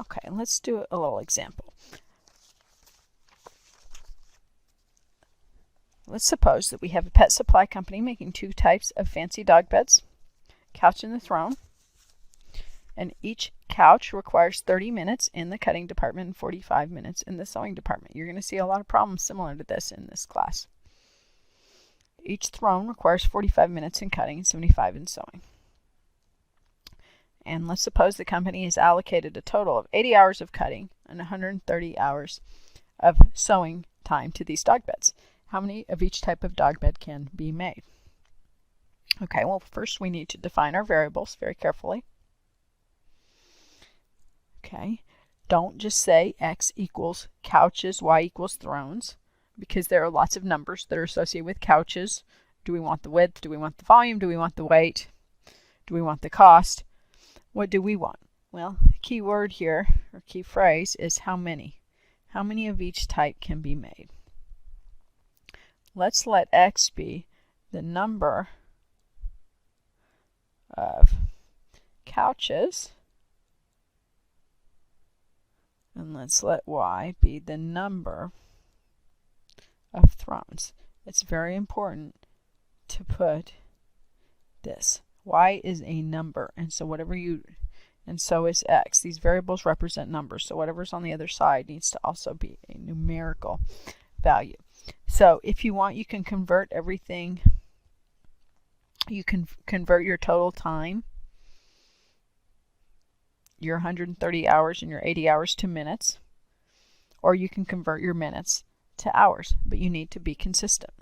Okay, let's do a little example. Let's suppose that we have a pet supply company making 2 types of fancy dog beds, couch and the throne, and each couch requires 30 minutes in the cutting department and 45 minutes in the sewing department. You're going to see a lot of problems similar to this in this class. Each throne requires 45 minutes in cutting and 75 in sewing. And let's suppose the company has allocated a total of 80 hours of cutting and 130 hours of sewing time to these dog beds. How many of each type of dog bed can be made? Okay, well, first we need to define our variables very carefully. Okay, don't just say x equals couches, y equals thrones, because there are lots of numbers that are associated with couches. Do we want the width? Do we want the volume? Do we want the weight? Do we want the cost? What do we want? Well, the key word here, or key phrase, is how many. How many of each type can be made? Let's let x be the number of couches, and let's let y be the number of thrones. It's very important to put this. Y is a number, and so so is x. These variables represent numbers, so whatever's on the other side needs to also be a numerical value. So if you want, you can convert everything. You can convert your total time, your 130 hours and your 80 hours to minutes, or you can convert your minutes to hours, but you need to be consistent.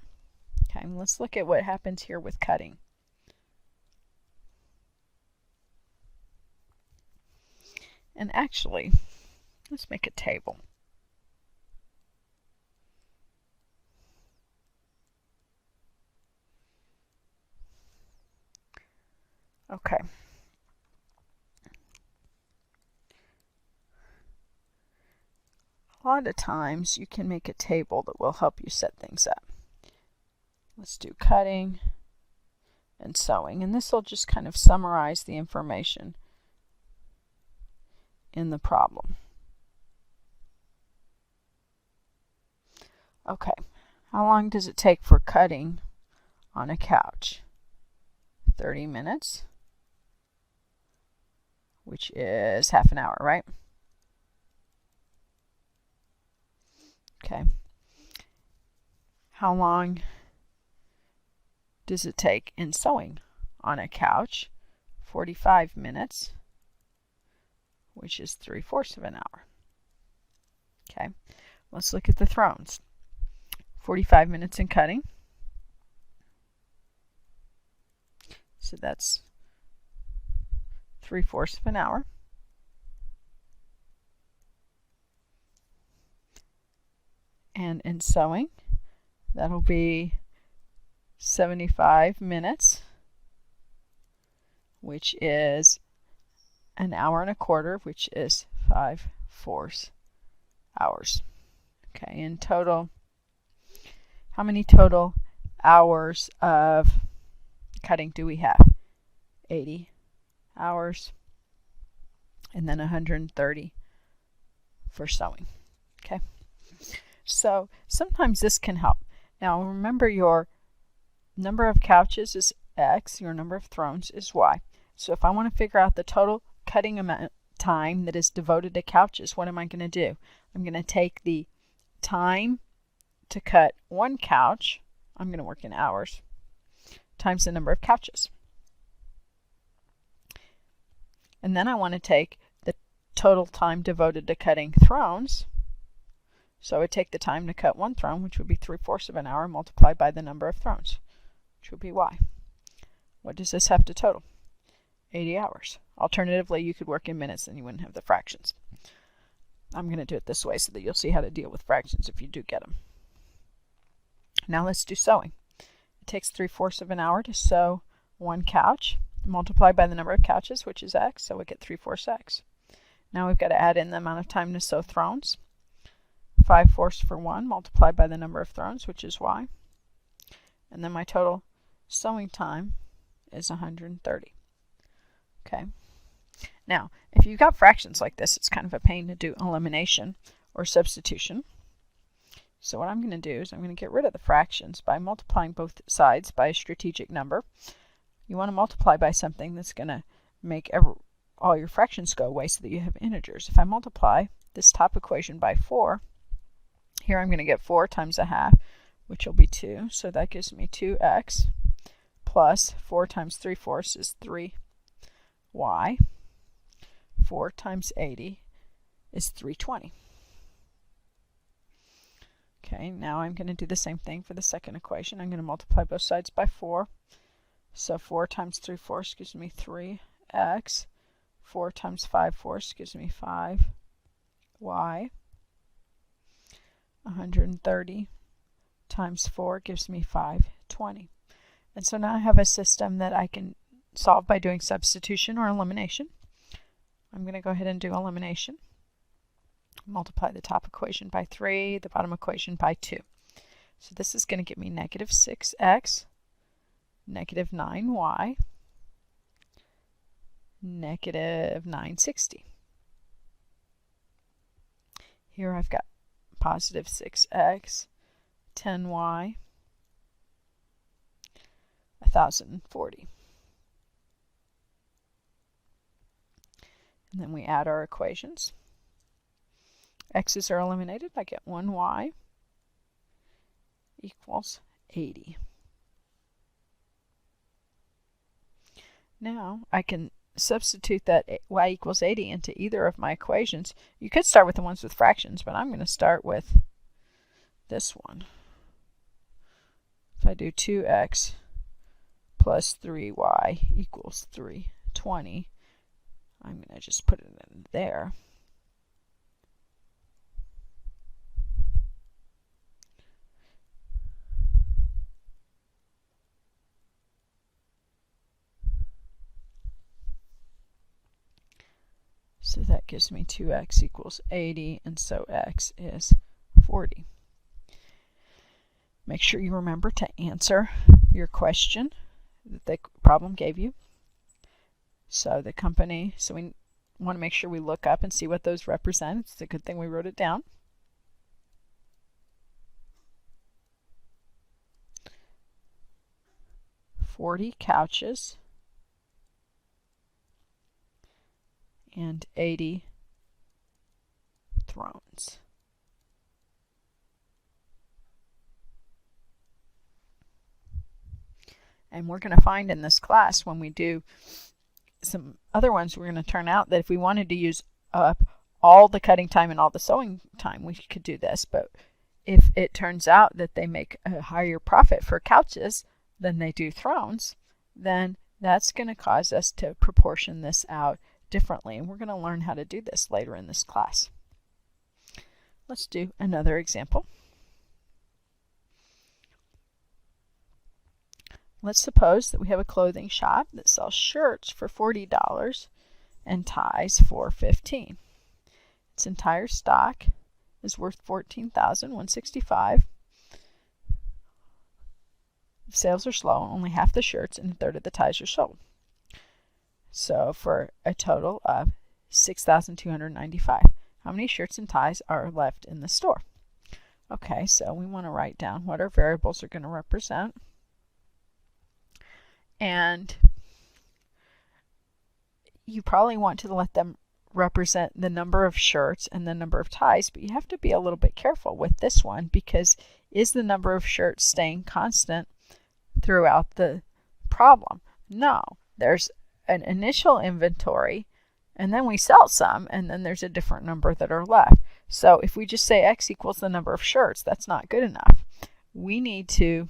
Okay, let's look at what happens here with cutting. And actually, let's make a table. Okay. A lot of times you can make a table that will help you set things up. Let's do cutting and sewing, and this will just kind of summarize the information in the problem. Okay, how long does it take for cutting on a couch? 30 minutes, which is half an hour, right? Okay. How long does it take in sewing on a couch? 45 minutes, which is 3/4 of an hour. Okay, let's look at the thrones. 45 minutes in cutting. So that's 3/4 of an hour. And in sewing, that'll be 75 minutes, which is an hour and a quarter, which is 5/4 hours. Okay, in total, how many total hours of cutting do we have? 80 hours, and then 130 for sewing. Okay, so sometimes this can help. Now remember, your number of couches is x, your number of thrones is y. So if I want to figure out the total cutting amount time that is devoted to couches, what am I going to do? I'm going to take the time to cut one couch, I'm going to work in hours, times the number of couches. And then I want to take the total time devoted to cutting thrones. So I would take the time to cut one throne, which would be 3/4 of an hour, multiplied by the number of thrones, which would be y. What does this have to total? 80 hours. Alternatively, you could work in minutes and you wouldn't have the fractions. I'm going to do it this way so that you'll see how to deal with fractions if you do get them. Now let's do sewing. It takes 3/4 of an hour to sew one couch, multiplied by the number of couches, which is x, so we get 3/4 x. Now we've got to add in the amount of time to sew thrones. 5/4 for one, multiplied by the number of thrones, which is y. And then my total sewing time is 130. Okay. Now, if you've got fractions like this, it's kind of a pain to do elimination or substitution. So what I'm going to do is I'm going to get rid of the fractions by multiplying both sides by a strategic number. You want to multiply by something that's going to make all your fractions go away so that you have integers. If I multiply this top equation by 4, here I'm going to get 4 times a half, which will be 2. So that gives me 2x plus 4 times 3/4 is 3y. 4 times 80 is 320. Okay, now I'm going to do the same thing for the second equation. I'm going to multiply both sides by 4. So 4 times 3/4 gives me 3x. 4 times 5/4 gives me 5y. 130 times 4 gives me 520. And so now I have a system that I can solve by doing substitution or elimination. I'm going to go ahead and do elimination. Multiply the top equation by 3, the bottom equation by 2. So this is going to give me negative 6x, negative 9y, negative 960. Here I've got positive 6x, 10y, 1040. And then we add our equations. X's are eliminated. I get 1y equals 80. Now I can substitute that y equals 80 into either of my equations. You could start with the ones with fractions, but I'm going to start with this one. If I do 2x plus 3y equals 320, I'm going to just put it in there. So that gives me 2x equals 80, and so x is 40. Make sure you remember to answer your question that the problem gave you. So we want to make sure we look up and see what those represent. It's a good thing we wrote it down. "40 couches and 80 thrones." And we're going to find in this class, when we do some other ones, we're going to turn out that if we wanted to use up all the cutting time and all the sewing time, we could do this. But if it turns out that they make a higher profit for couches than they do thrones, then that's going to cause us to proportion this out differently. And we're going to learn how to do this later in this class. Let's do another example. Let's suppose that we have a clothing shop that sells shirts for $40 and ties for $15. Its entire stock is worth $14,165. Sales are slow, only half the shirts and a third of the ties are sold. So for a total of $6,295. How many shirts and ties are left in the store? Okay, so we want to write down what our variables are going to represent. And you probably want to let them represent the number of shirts and the number of ties, but you have to be a little bit careful with this one, because is the number of shirts staying constant throughout the problem? No, there's an initial inventory, and then we sell some, and then there's a different number that are left. So if we just say x equals the number of shirts, that's not good enough. We need to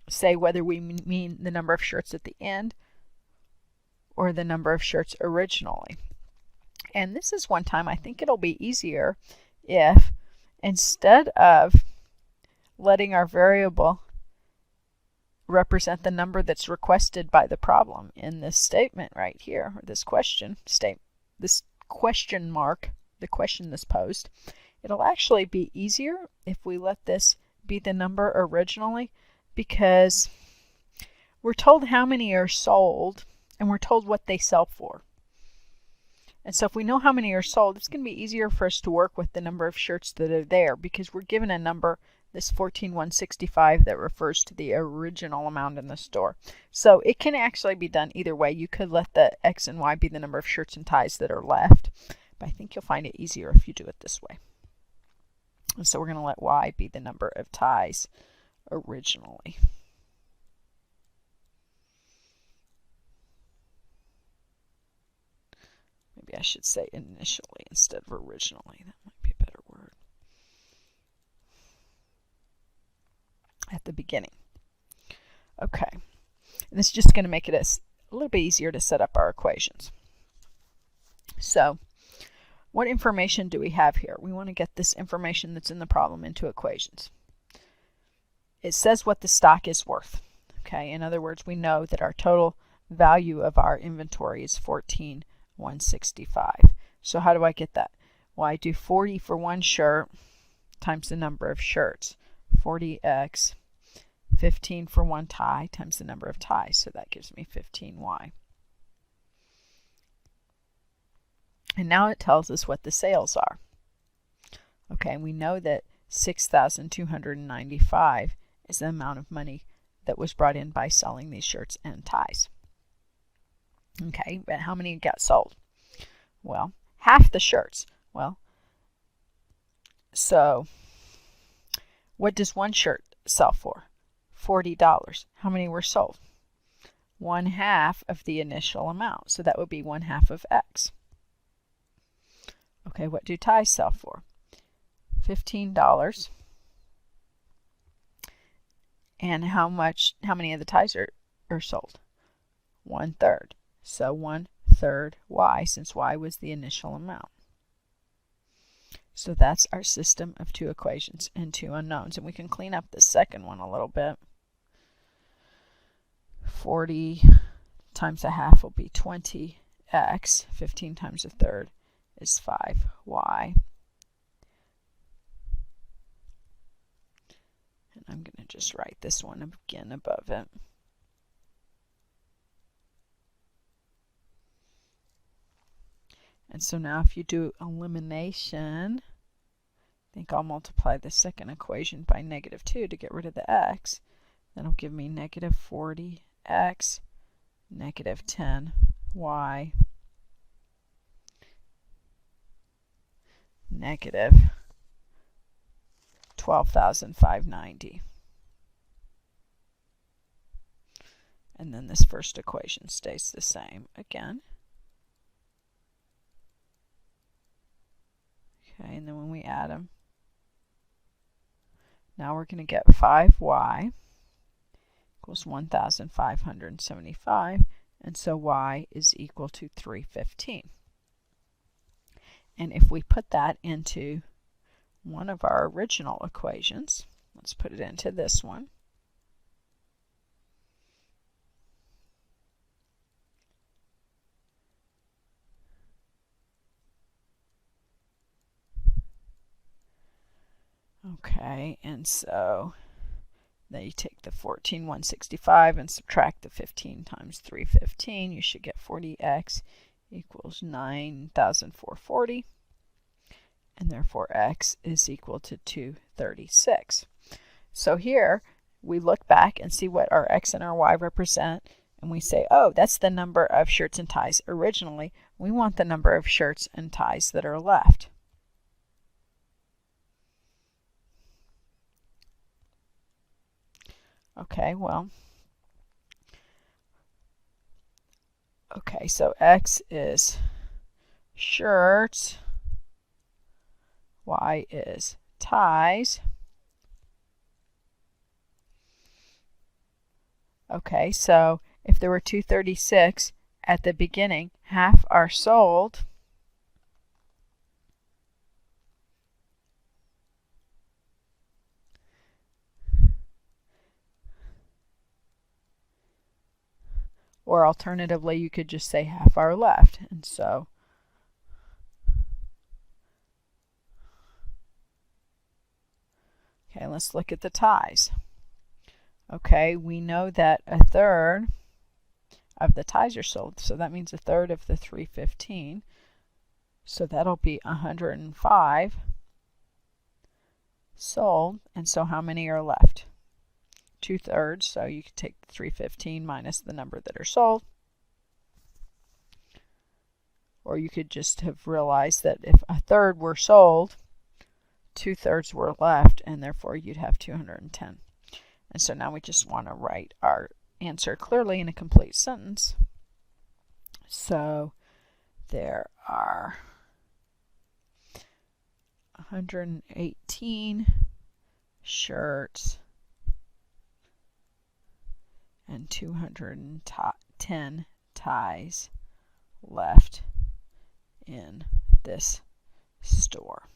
say whether we mean the number of shirts at the end or the number of shirts originally. And this is one time I think it'll be easier if, instead of letting our variable represent the number that's requested by the problem in this statement right here, or this question mark, the question that's posed, it'll actually be easier if we let this be the number originally, because we're told how many are sold and we're told what they sell for. And so if we know how many are sold, it's going to be easier for us to work with the number of shirts that are there because we're given a number, this 14,165, that refers to the original amount in the store. So it can actually be done either way. You could let the X and Y be the number of shirts and ties that are left, but I think you'll find it easier if you do it this way. And so we're going to let Y be the number of ties originally. Maybe I should say initially instead of originally. That might be a better word. At the beginning. Okay. And this is just going to make it a little bit easier to set up our equations. So, what information do we have here? We want to get this information that's in the problem into equations. It says what the stock is worth. Okay, in other words, we know that our total value of our inventory is 14,165. So how do I get that? Well, I do 40 for one shirt times the number of shirts. 40x, 15 for one tie times the number of ties. So that gives me 15y. And now it tells us what the sales are. Okay, we know that 6,295 is the amount of money that was brought in by selling these shirts and ties. Okay, but how many got sold? Well, half the shirts. Well, so what does one shirt sell for? $40. How many were sold? 1/2 of the initial amount. So that would be 1/2 of X. Okay, what do ties sell for? $15. And how many of the ties are sold? 1/3. So 1/3 Y, since Y was the initial amount. So that's our system of two equations and two unknowns. And we can clean up the second one a little bit. 40 times 1/2 will be 20x. 15 times 1/3 is 5y. And I'm going to just write this one again above it. And so now if you do elimination, I think I'll multiply the second equation by -2 to get rid of the x. That'll give me -40x, -10y, -12,590. And then this first equation stays the same again. Okay, and then when we add them, now we're going to get 5y equals 1,575, and so y is equal to 315. And if we put that into one of our original equations, let's put it into this one. Okay, and so then you take the 14,165 and subtract the 15 times 315. You should get 40x equals 9,440. And therefore x is equal to 236. So here we look back and see what our x and our y represent. And we say, oh, that's the number of shirts and ties originally. We want the number of shirts and ties that are left. Okay, well, okay, so X is shirts, Y is ties. Okay, so if there were 236 at the beginning, half are sold. Or alternatively, you could just say half are left. And so okay, let's look at the ties. Okay, we know that 1/3 of the ties are sold, so that means 1/3 of the 315. So that'll be 105 sold. And so how many are left? 2/3. So you could take 315 minus the number that are sold. Or you could just have realized that if 1/3 were sold, 2/3 were left, and therefore you'd have 210. And so now we just want to write our answer clearly in a complete sentence. So there are 118 shirts and 210 ties left in this store.